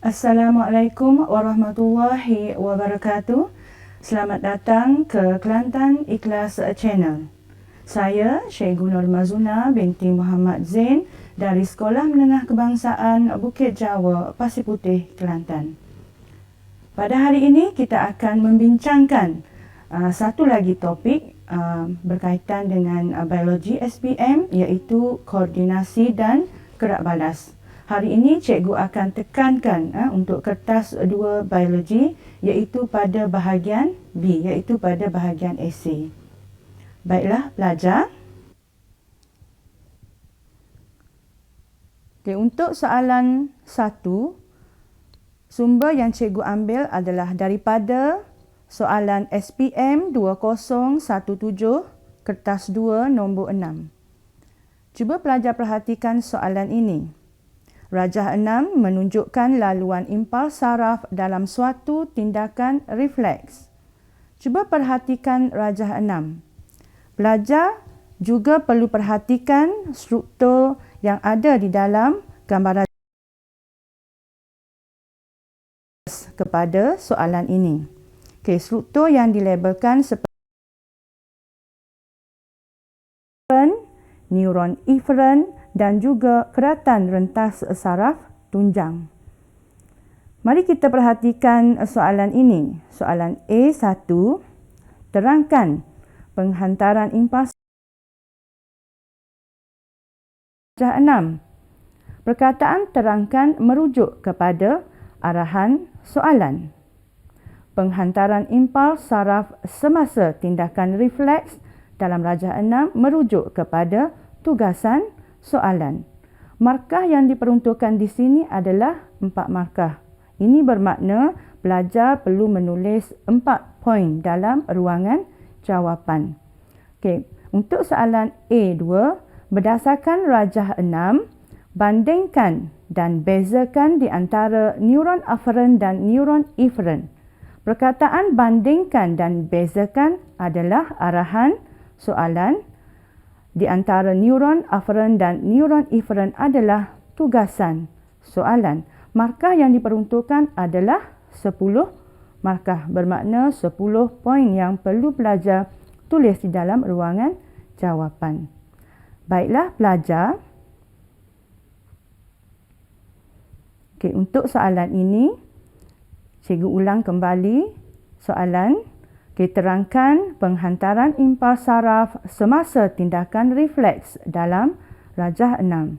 Assalamualaikum warahmatullahi wabarakatuh. Selamat datang ke Kelantan Ikhlas Channel. Saya Cikgu Nur Mazuna binti Muhammad Zain dari Sekolah Menengah Kebangsaan Bukit Jawa, Pasir Putih, Kelantan. Pada hari ini kita akan membincangkan satu lagi topik berkaitan dengan biologi SPM, iaitu koordinasi dan gerak balas. Hari ini cikgu akan tekankan untuk kertas 2 biologi, iaitu pada bahagian B, iaitu pada bahagian esei. Baiklah pelajar. Untuk soalan 1, sumber yang cikgu ambil adalah daripada soalan SPM 2017 kertas 2 nombor 6. Cuba pelajar perhatikan soalan ini. Rajah 6 menunjukkan laluan impuls saraf dalam suatu tindakan refleks. Cuba perhatikan rajah 6. Pelajar juga perlu perhatikan struktur yang ada di dalam gambaran kepada soalan ini. Struktur yang dilabelkan seperti neuron eferen dan juga keratan rentas saraf tunjang. Mari kita perhatikan soalan ini. Soalan A1, terangkan penghantaran impuls. Rajah 6. Perkataan terangkan merujuk kepada arahan soalan. Penghantaran impuls saraf semasa tindakan refleks dalam rajah 6 merujuk kepada tugasan soalan. Markah yang diperuntukkan di sini adalah 4 markah. Ini bermakna pelajar perlu menulis 4 poin dalam ruangan jawapan. Untuk soalan A2, berdasarkan rajah 6, bandingkan dan bezakan di antara neuron aferen dan neuron eferen. Perkataan bandingkan dan bezakan adalah arahan soalan. Di antara neuron aferen dan neuron eferen adalah tugasan soalan. Markah yang diperuntukkan adalah 10 markah, bermakna 10 poin yang perlu pelajar tulis di dalam ruangan jawapan. Baiklah pelajar. Untuk soalan ini, cikgu ulang kembali soalan. Terangkan penghantaran impuls saraf semasa tindakan refleks dalam rajah 6.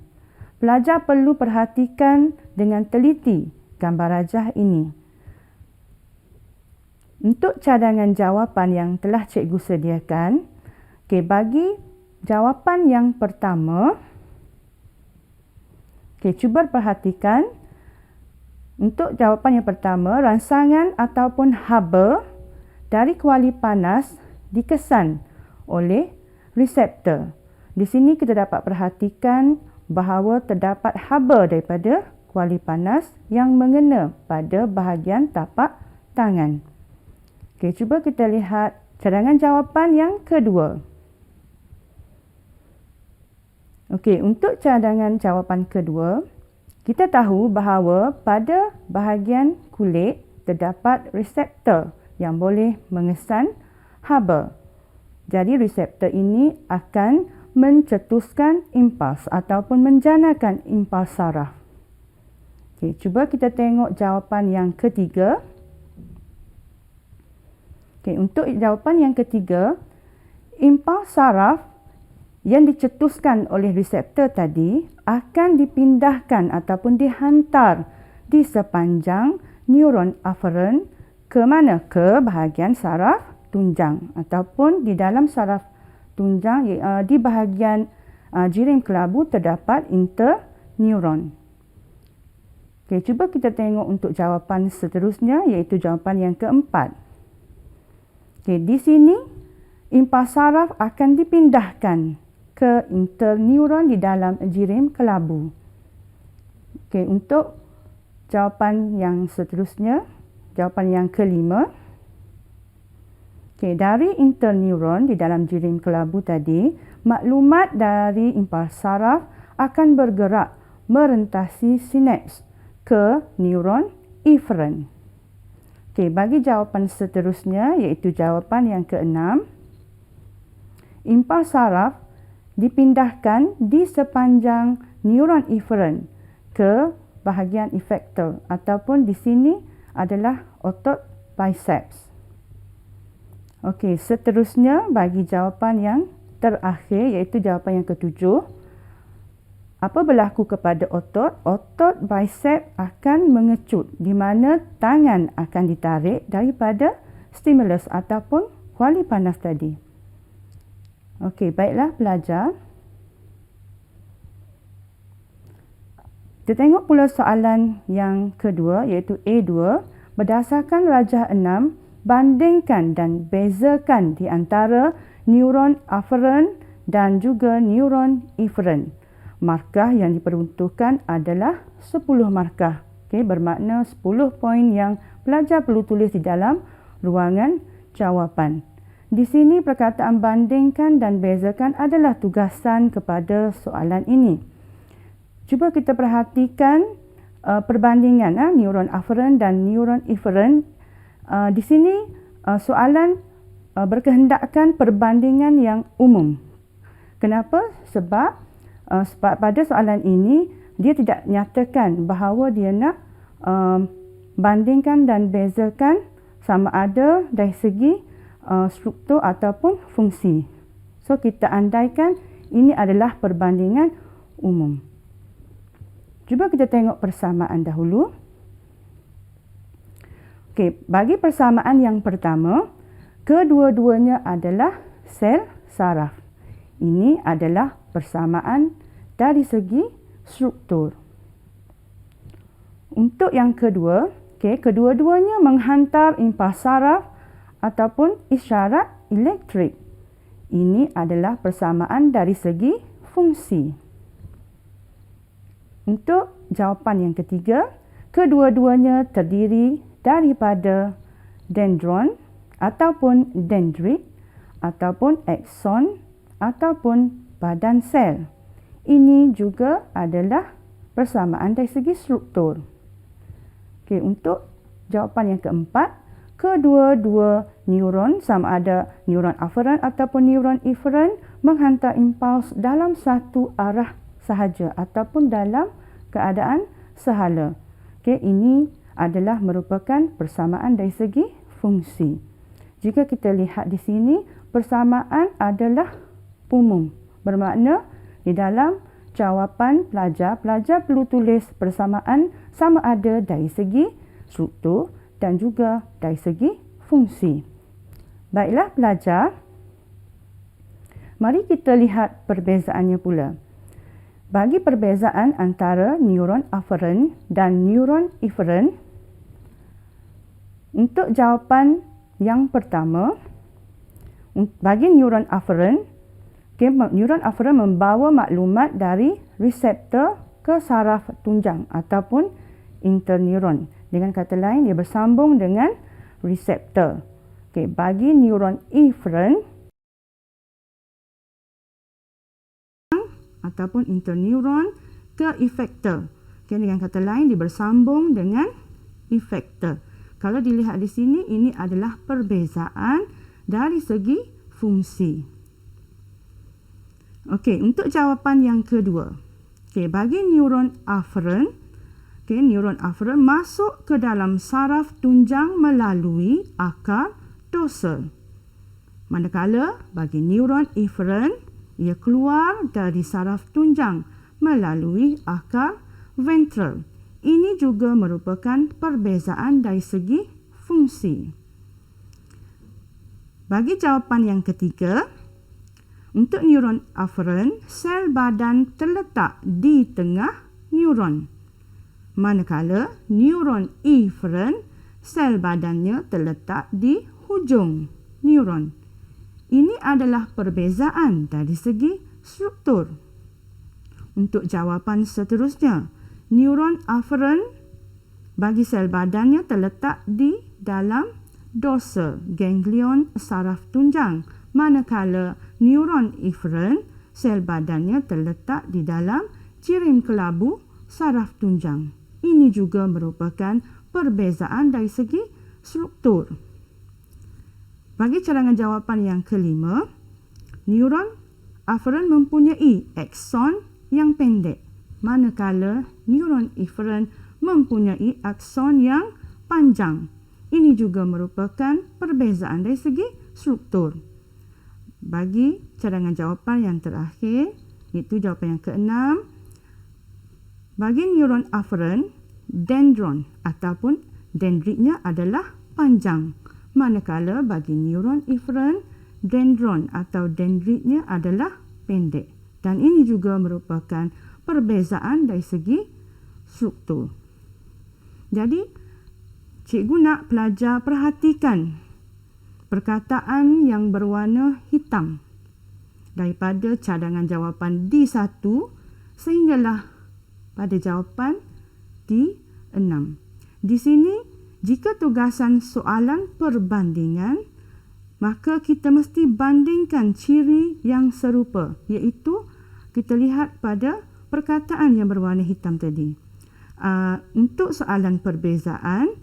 Pelajar perlu perhatikan dengan teliti gambar rajah ini. Untuk cadangan jawapan yang telah cikgu sediakan, bagi jawapan yang pertama, cuba perhatikan. Untuk jawapan yang pertama, rangsangan ataupun haba dari kuali panas dikesan oleh reseptor. Di sini kita dapat perhatikan bahawa terdapat haba daripada kuali panas yang mengena pada bahagian tapak tangan. Cuba kita lihat cadangan jawapan yang kedua. Untuk cadangan jawapan kedua, kita tahu bahawa pada bahagian kulit terdapat reseptor yang boleh mengesan haba. Jadi reseptor ini akan mencetuskan impuls ataupun menjanakan impuls saraf. Cuba kita tengok jawapan yang ketiga. Untuk jawapan yang ketiga, impuls saraf yang dicetuskan oleh reseptor tadi akan dipindahkan ataupun dihantar di sepanjang neuron aferen ke mana? Ke bahagian saraf tunjang ataupun di dalam saraf tunjang di bahagian jirim kelabu terdapat interneuron. Cuba kita tengok untuk jawapan seterusnya, iaitu jawapan yang keempat. Di sini impuls saraf akan dipindahkan ke interneuron di dalam jirim kelabu. Untuk jawapan yang seterusnya, jawapan yang kelima. Dari interneuron di dalam jirim kelabu tadi, maklumat dari impuls saraf akan bergerak merentasi sinaps ke neuron eferen. Okey, bagi jawapan seterusnya iaitu jawapan yang keenam. Impuls saraf dipindahkan di sepanjang neuron eferen ke bahagian efektor ataupun di sini adalah otot biceps. Okey, seterusnya bagi jawapan yang terakhir iaitu jawapan yang ketujuh. Apa berlaku kepada otot? Otot bicep akan mengecut di mana tangan akan ditarik daripada stimulus ataupun kuali panas tadi. Okey, baiklah pelajar. Kita tengok pula soalan yang kedua iaitu A2. Berdasarkan rajah 6, bandingkan dan bezakan di antara neuron aferen dan juga neuron eferen. Markah yang diperuntukkan adalah 10 markah. Okey, bermakna 10 poin yang pelajar perlu tulis di dalam ruangan jawapan. Di sini perkataan bandingkan dan bezakan adalah tugasan kepada soalan ini. Cuba kita perhatikan perbandingan neuron aferen dan neuron eferen. Di sini soalan berkehendakkan perbandingan yang umum. Kenapa? Sebab pada soalan ini dia tidak nyatakan bahawa dia nak bandingkan dan bezakan sama ada dari segi struktur ataupun fungsi. So kita andaikan ini adalah perbandingan umum. Cuba kita tengok persamaan dahulu. Okey, bagi persamaan yang pertama, kedua-duanya adalah sel saraf. Ini adalah persamaan dari segi struktur. Untuk yang kedua, kedua-duanya menghantar impuls saraf ataupun isyarat elektrik. Ini adalah persamaan dari segi fungsi. Untuk jawapan yang ketiga, kedua-duanya terdiri daripada dendron ataupun dendrit ataupun akson ataupun badan sel. Ini juga adalah persamaan dari segi struktur. Okey, untuk jawapan yang keempat, kedua-dua neuron sama ada neuron aferen ataupun neuron eferen menghantar impuls dalam satu arah sahaja ataupun dalam keadaan sehala. Okey, ini adalah merupakan persamaan dari segi fungsi. Jika kita lihat di sini, persamaan adalah umum. Bermakna di dalam jawapan pelajar perlu tulis persamaan sama ada dari segi struktur dan juga dari segi fungsi. Baiklah pelajar, mari kita lihat perbezaannya pula. Bagi perbezaan antara neuron aferen dan neuron eferen, untuk jawapan yang pertama, bagi neuron aferen, neuron aferen membawa maklumat dari reseptor ke saraf tunjang ataupun interneuron. Dengan kata lain, dia bersambung dengan reseptor. Bagi neuron eferen ataupun interneuron ke efektor. Dengan kata lain, dia bersambung dengan efektor. Kalau dilihat di sini, ini adalah perbezaan dari segi fungsi. Okey, untuk jawapan yang kedua. Bagi neuron aferen, neuron aferen masuk ke dalam saraf tunjang melalui akar dorsal. Manakala bagi neuron eferen, ia keluar dari saraf tunjang melalui akar ventral. Ini juga merupakan perbezaan dari segi fungsi. Bagi jawapan yang ketiga, untuk neuron aferen, sel badan terletak di tengah neuron. Manakala neuron eferen, sel badannya terletak di hujung neuron. Ini adalah perbezaan dari segi struktur. Untuk jawapan seterusnya, neuron aferen bagi sel badannya terletak di dalam dorsal ganglion saraf tunjang, manakala neuron eferen sel badannya terletak di dalam jirim kelabu saraf tunjang. ini juga merupakan perbezaan dari segi struktur. Bagi cadangan jawapan yang kelima, neuron aferen mempunyai akson yang pendek, manakala neuron eferen mempunyai akson yang panjang. Ini juga merupakan perbezaan dari segi struktur. Bagi cadangan jawapan yang terakhir, iaitu jawapan yang keenam, bagi neuron aferen, dendron ataupun dendritnya adalah panjang, manakala bagi neuron eferen, dendron atau dendritnya adalah pendek. Dan ini juga merupakan perbezaan dari segi struktur. Jadi, cikgu nak pelajar perhatikan perkataan yang berwarna hitam daripada cadangan jawapan D1 sehinggalah pada jawapan D6. Di sini, jika tugasan soalan perbandingan, maka kita mesti bandingkan ciri yang serupa, iaitu kita lihat pada perkataan yang berwarna hitam tadi. Untuk soalan perbezaan,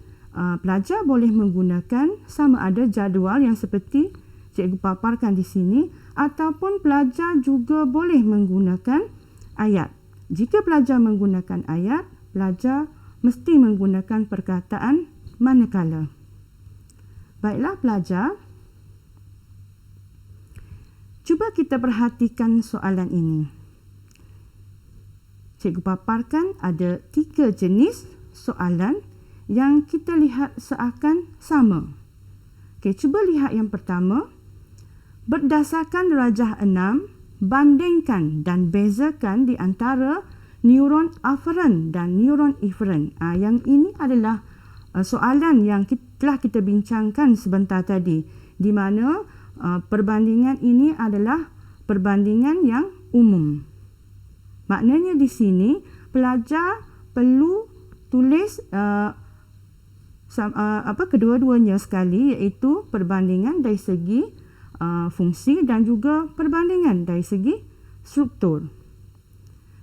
pelajar boleh menggunakan sama ada jadual yang seperti cikgu paparkan di sini, ataupun pelajar juga boleh menggunakan ayat. Jika pelajar menggunakan ayat, pelajar mesti menggunakan perkataan manakala. Baiklah pelajar, cuba kita perhatikan soalan ini. Cikgu paparkan ada 3 jenis soalan yang kita lihat seakan sama. Okey, cuba lihat yang pertama. Berdasarkan rajah 6, bandingkan dan bezakan di antara neuron aferen dan neuron eferen. Yang ini adalah soalan yang telah kita bincangkan sebentar tadi, di mana perbandingan ini adalah perbandingan yang umum. Maknanya di sini pelajar perlu tulis kedua-duanya sekali, iaitu perbandingan dari segi fungsi dan juga perbandingan dari segi struktur.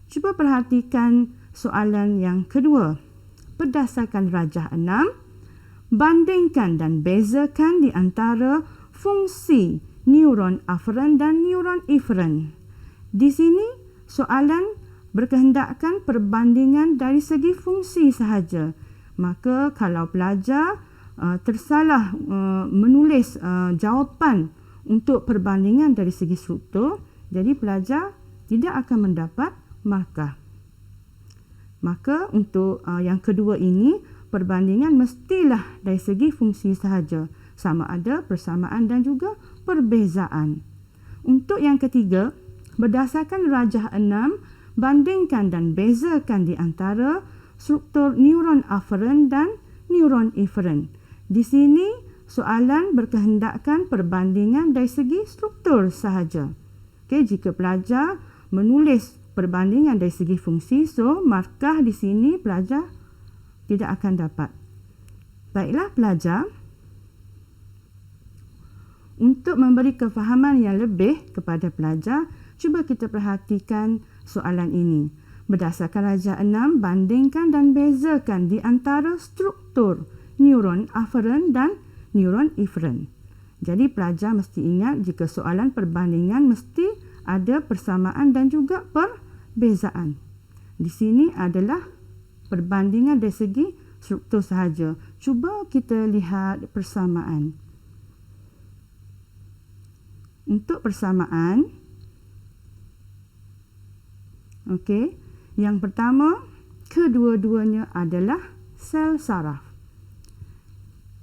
Cuba perhatikan soalan yang kedua. Berdasarkan rajah 6, bandingkan dan bezakan di antara fungsi neuron aferen dan neuron eferen. Di sini soalan berkehendakkan perbandingan dari segi fungsi sahaja. Maka kalau pelajar tersalah menulis jawapan untuk perbandingan dari segi struktur, jadi pelajar tidak akan mendapat markah. Maka untuk yang kedua ini, perbandingan mestilah dari segi fungsi sahaja, sama ada persamaan dan juga perbezaan. Untuk yang ketiga, berdasarkan rajah 6, bandingkan dan bezakan di antara struktur neuron aferen dan neuron eferen. Di sini soalan berkehendakkan perbandingan dari segi struktur sahaja. Okey, jika pelajar menulis perbandingan dari segi fungsi, so markah di sini pelajar tidak akan dapat. Baiklah pelajar, untuk memberi kefahaman yang lebih kepada pelajar, cuba kita perhatikan soalan ini. Berdasarkan rajah 6, bandingkan dan bezakan di antara struktur neuron aferen dan neuron eferen. Jadi pelajar mesti ingat, jika soalan perbandingan mesti ada persamaan dan juga perbezaan. Di sini adalah perbandingan dari segi struktur sahaja. Cuba kita lihat persamaan. Untuk persamaan, okey, yang pertama, kedua-duanya adalah sel saraf.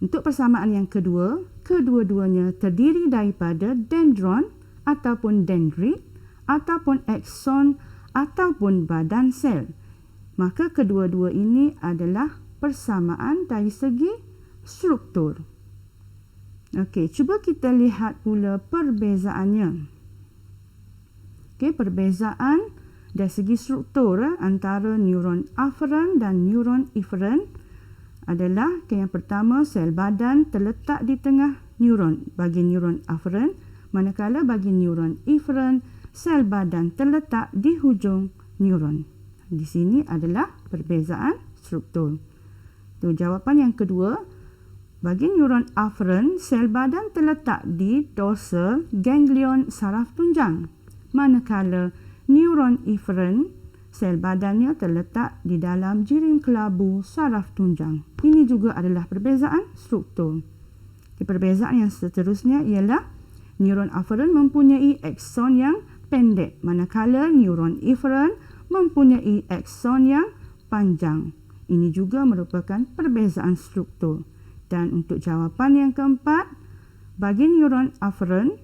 Untuk persamaan yang kedua, kedua-duanya terdiri daripada dendron ataupun dendrit ataupun akson ataupun badan sel. Maka kedua-dua ini adalah persamaan dari segi struktur. Okey, cuba kita lihat pula perbezaannya. Okey, perbezaan dari segi struktur antara neuron aferen dan neuron eferen adalah yang pertama, sel badan terletak di tengah neuron bagi neuron aferen, manakala bagi neuron eferen, sel badan terletak di hujung neuron. Di sini adalah perbezaan struktur. Tu jawapan yang kedua. Bagi neuron aferen, sel badan terletak di dorsal ganglion saraf tunjang. Manakala neuron eferen, sel badannya terletak di dalam jirim kelabu saraf tunjang. Ini juga adalah perbezaan struktur. Perbezaan yang seterusnya ialah neuron aferen mempunyai akson yang pendek, manakala neuron eferen mempunyai akson yang panjang. Ini juga merupakan perbezaan struktur. Dan untuk jawapan yang keempat, bagi neuron aferen,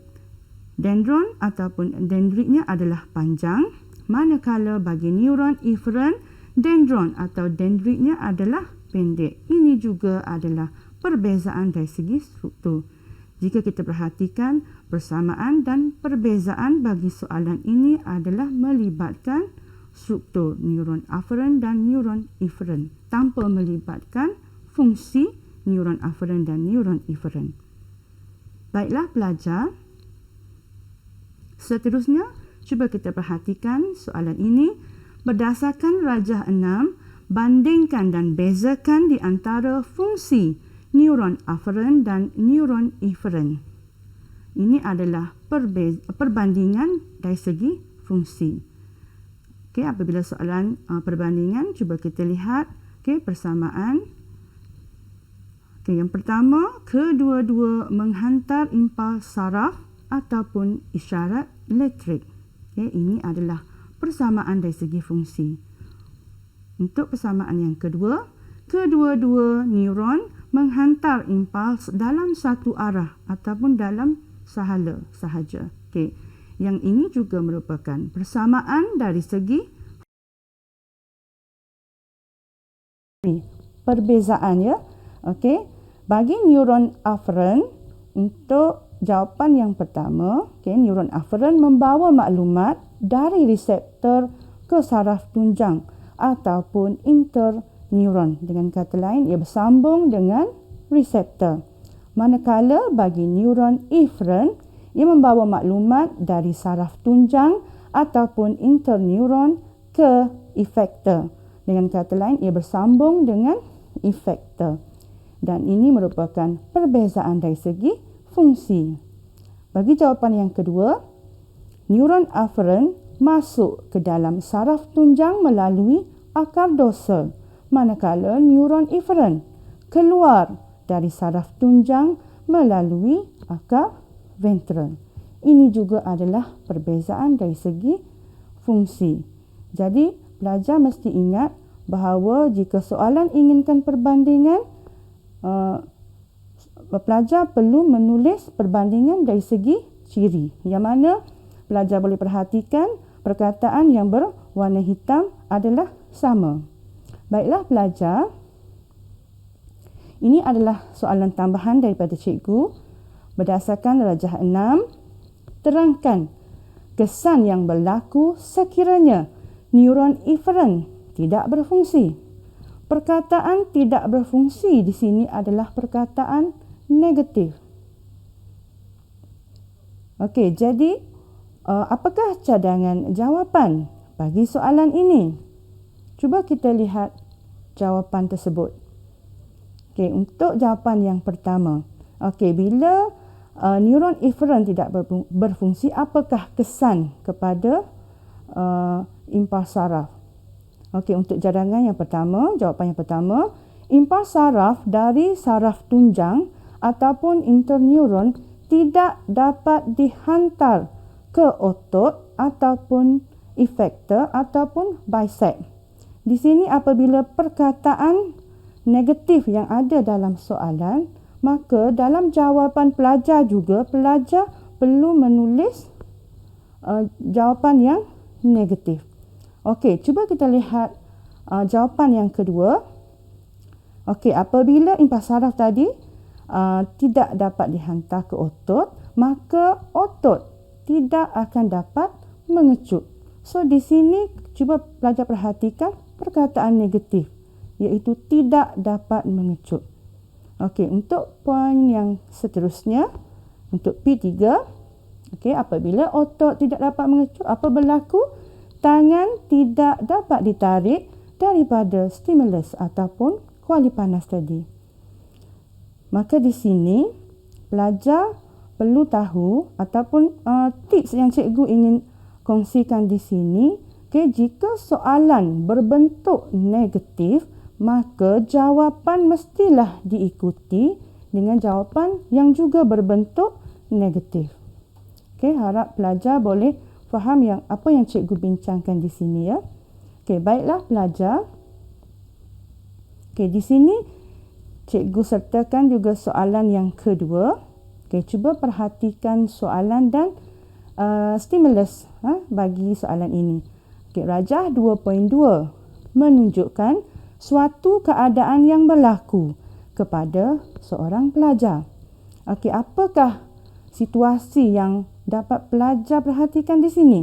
dendron ataupun dendritnya adalah panjang, manakala bagi neuron eferen, dendron atau dendritnya adalah pendek. Ini juga adalah perbezaan dari segi struktur. Jika kita perhatikan, persamaan dan perbezaan bagi soalan ini adalah melibatkan struktur neuron aferen dan neuron eferen tanpa melibatkan fungsi neuron aferen dan neuron eferen. Baiklah pelajar, seterusnya cuba kita perhatikan soalan ini. Berdasarkan rajah 6, bandingkan dan bezakan di antara fungsi neuron aferen dan neuron eferen. Ini adalah perbandingan dari segi fungsi. Okey, apabila soalan perbandingan, cuba kita lihat persamaan. Yang pertama, kedua-dua menghantar impuls saraf ataupun isyarat elektrik. Ini adalah persamaan dari segi fungsi. Untuk persamaan yang kedua, kedua-dua neuron menghantar impuls dalam satu arah ataupun dalam sahala sahaja. Yang ini juga merupakan persamaan dari segi perbezaan, ya. Bagi neuron aferen, untuk jawapan yang pertama, neuron aferen membawa maklumat dari reseptor ke saraf tunjang ataupun interneuron. Dengan kata lain, ia bersambung dengan reseptor. Manakala bagi neuron eferen, ia membawa maklumat dari saraf tunjang ataupun interneuron ke efektor. Dengan kata lain, ia bersambung dengan efektor. Dan ini merupakan perbezaan dari segi fungsi. Bagi jawapan yang kedua, neuron aferen masuk ke dalam saraf tunjang melalui akar dorsal, manakala neuron eferen keluar dari saraf tunjang melalui akar ventral. Ini juga adalah perbezaan dari segi fungsi. Jadi, pelajar mesti ingat bahawa jika soalan inginkan perbandingan, pelajar perlu menulis perbandingan dari segi ciri, yang mana pelajar boleh perhatikan perkataan yang berwarna hitam adalah sama. Baiklah pelajar, ini adalah soalan tambahan daripada cikgu. Berdasarkan rajah 6, terangkan kesan yang berlaku sekiranya neuron eferen tidak berfungsi. Perkataan tidak berfungsi di sini adalah perkataan negatif. Okey, jadi apakah cadangan jawapan bagi soalan ini? Cuba kita lihat jawapan tersebut. Okey, untuk jawapan yang pertama. Okey, bila neuron eferen tidak berfungsi, apakah kesan kepada impuls saraf? Okey, untuk cadangan yang pertama, jawapan yang pertama, impuls saraf dari saraf tunjang ataupun interneuron tidak dapat dihantar ke otot ataupun efektor ataupun bisep. Di sini apabila perkataan negatif yang ada dalam soalan, maka dalam jawapan pelajar juga, pelajar perlu menulis jawapan yang negatif. Okey, cuba kita lihat jawapan yang kedua. Okey, apabila impuls saraf tadi tidak dapat dihantar ke otot, maka otot tidak akan dapat mengecut. So, di sini cuba pelajar perhatikan perkataan negatif, iaitu tidak dapat mengecut. Okey, untuk poin yang seterusnya, untuk P3, okey, apabila otot tidak dapat mengecut, apa berlaku? Tangan tidak dapat ditarik daripada stimulus ataupun kuali panas tadi. Maka di sini pelajar perlu tahu ataupun tips yang cikgu ingin kongsikan di sini, jika soalan berbentuk negatif, maka jawapan mestilah diikuti dengan jawapan yang juga berbentuk negatif. Harap pelajar boleh faham apa yang cikgu bincangkan di sini ya. Baiklah pelajar. Di sini cikgu sertakan juga soalan yang kedua. Cuba perhatikan soalan dan stimulus bagi soalan ini. Rajah 2.2 menunjukkan suatu keadaan yang berlaku kepada seorang pelajar. Apakah situasi yang dapat pelajar perhatikan di sini?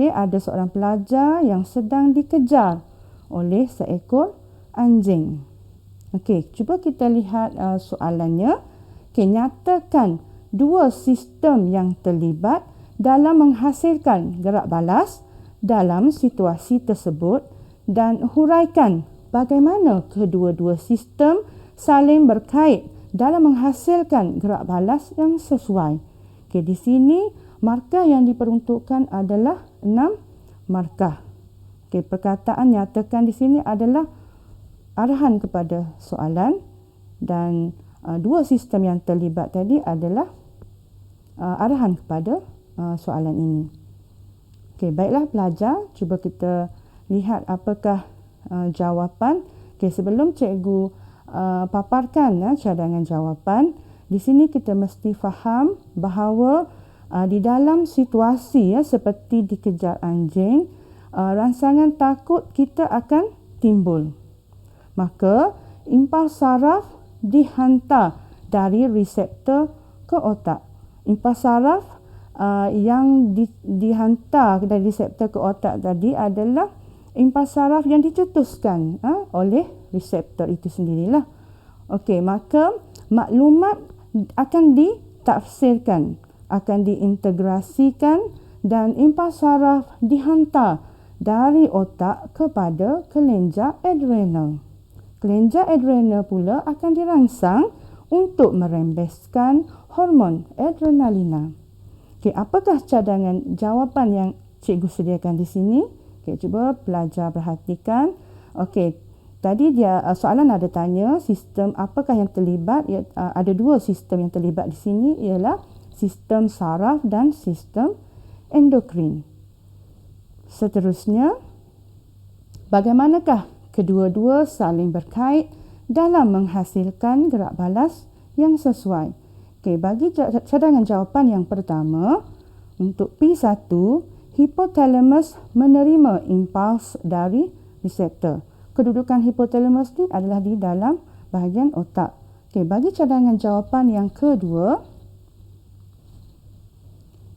Ada seorang pelajar yang sedang dikejar oleh seekor anjing. Cuba kita lihat soalannya. Nyatakan dua sistem yang terlibat dalam menghasilkan gerak balas dalam situasi tersebut dan huraikan bagaimana kedua-dua sistem saling berkait dalam menghasilkan gerak balas yang sesuai. Di sini markah yang diperuntukkan adalah 6 markah. Perkataan nyatakan di sini adalah arahan kepada soalan dan dua sistem yang terlibat tadi adalah arahan kepada soalan ini. Baiklah pelajar, cuba kita lihat apakah jawapan. Sebelum cikgu paparkan cadangan jawapan, di sini kita mesti faham bahawa di dalam situasi seperti dikejar anjing, rangsangan takut kita akan timbul. Maka impuls saraf dihantar dari reseptor ke otak. Impuls saraf yang dihantar dari reseptor ke otak tadi adalah impuls saraf yang dicetuskan oleh reseptor itu sendirilah. Maka maklumat akan ditafsirkan, akan diintegrasikan dan impuls saraf dihantar dari otak kepada kelenjar adrenal. Kelenjar adrenal pula akan dirangsang untuk merembeskan hormon adrenalina. Apakah cadangan jawapan yang cikgu sediakan di sini? Cuba pelajar perhatikan. Tadi soalan ada tanya sistem apakah yang terlibat. Ada dua sistem yang terlibat di sini, ialah sistem saraf dan sistem endokrin. Seterusnya, bagaimanakah kedua-dua saling berkait dalam menghasilkan gerak balas yang sesuai? Bagi cadangan jawapan yang pertama, untuk P1, hipotalamus menerima impuls dari reseptor. Kedudukan hipotalamus ni adalah di dalam bahagian otak. Bagi cadangan jawapan yang kedua,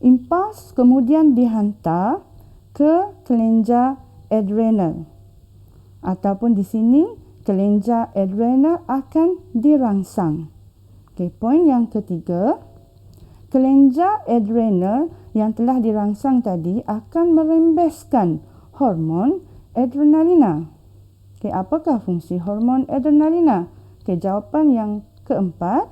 impuls kemudian dihantar ke kelenjar adrenal. Ataupun di sini, kelenjar adrenal akan dirangsang. Poin yang ketiga, kelenjar adrenal yang telah dirangsang tadi akan merembeskan hormon adrenalina. Apakah fungsi hormon adrenalina? Jawapan yang keempat,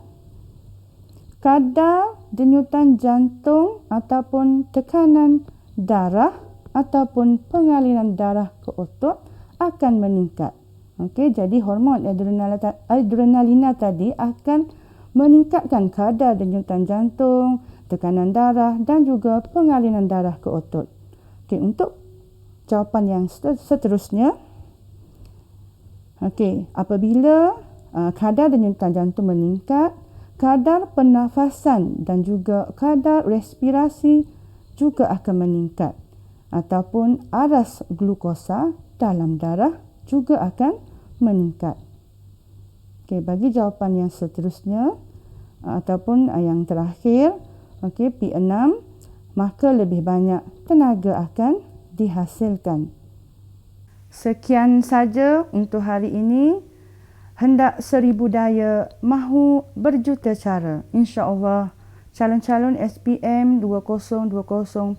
kadar denyutan jantung ataupun tekanan darah ataupun pengaliran darah ke otot akan meningkat. Jadi hormon adrenalina tadi akan meningkatkan kadar denyutan jantung, tekanan darah dan juga pengaliran darah ke otot. Untuk jawapan yang seterusnya, apabila kadar denyutan jantung meningkat, kadar pernafasan dan juga kadar respirasi juga akan meningkat, ataupun aras glukosa dalam darah juga akan meningkat. Bagi jawapan yang seterusnya ataupun yang terakhir, P6, maka lebih banyak tenaga akan dihasilkan. Sekian saja untuk hari ini. Hendak 1000 daya, mahu berjuta cara. InsyaAllah calon-calon SPM 2020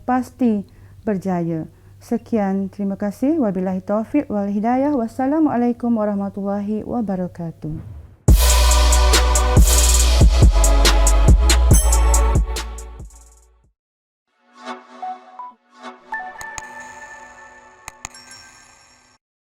pasti berjaya. Sekian, terima kasih. Wabillahi taufiq wal hidayah. Wassalamualaikum warahmatullahi wabarakatuh.